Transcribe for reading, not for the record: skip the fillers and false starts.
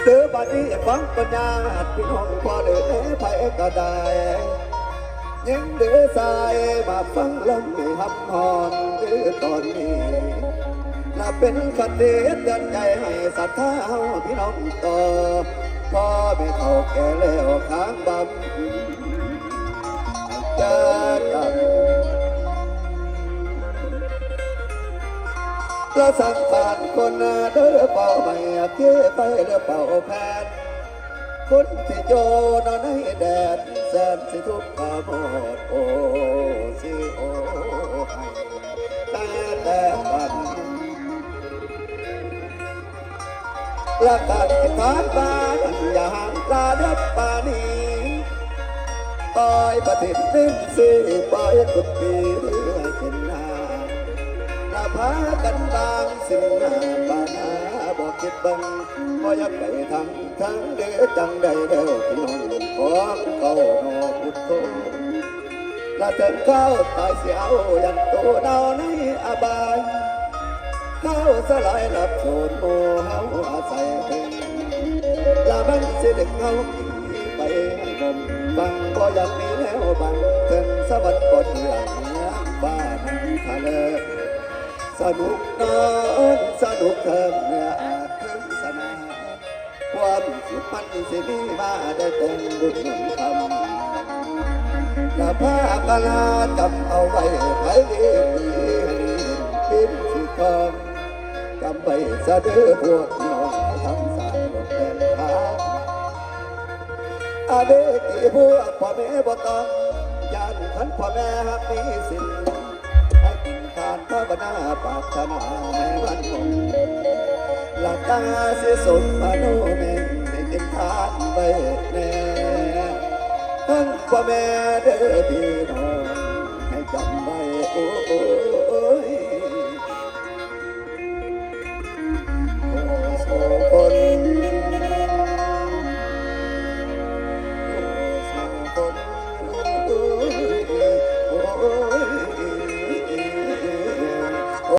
เดือบัดนี้ฟังปัญญาพี่น้องพอเดือไผก็ได้ยังเดือสายมาฟังลำมีหำหอนเดือตอนนี้น่าเป็นคติเตือนใจให้ศรัทธาพี่น้องต่อพ่อไม่เท่าแก่แล้วค้างบำจะกัน เราสั่งผ่านคนเดินเป่าไม่เกี่ยไปเดินเป่าแพนคนที่โยนในแดดแสนสิทุกข์กโมดโอสิโอให้แต่กันละกันที่ผ่านมาอย่าห่างตาเด็บปานีต่อยประทินสิ้นสีปล่อยกุฏิเรื่อยเป็นนาละพากันบางสิ่งหน้าปานาบอกคิดบังก็อยากไปทำทั้งเดือจังใดเด้อพี่น้องขอเก่าโนพุทโธละเถิดเข้าตายเสียวยังโตเนาในอบายเข้าสลายหลับโสดโมเฮาอาศัยเป็นละมันสิเด็กเฮาไปให้ผมบังก็อยากมีแล้วบังถึงสวรรค์ก็เดือดเนื้อบ้านทะเลสนุกนอนสนุกเทิมเนื้ออาจถึงสนาความสุขมันสิมีมาได้เต็มบุญหนุนคำอย่าพากลาจำเอาไว้ไปดีเป็นสิทองจำไปสะดือพวกน้องทั้งสามเป็นขาอาเบกีพวกพ่อแม่บ่ต้องยานขันพ่อแม่หักมีสิ้นให้กินทานภาวนาปรารถนาให้วันคงหลักตาเสียสมมโนเมนให้กินทานไปแน่ทั้งพ่อแม่เด้อพี่น้องให้จำไว้โอ้ยคน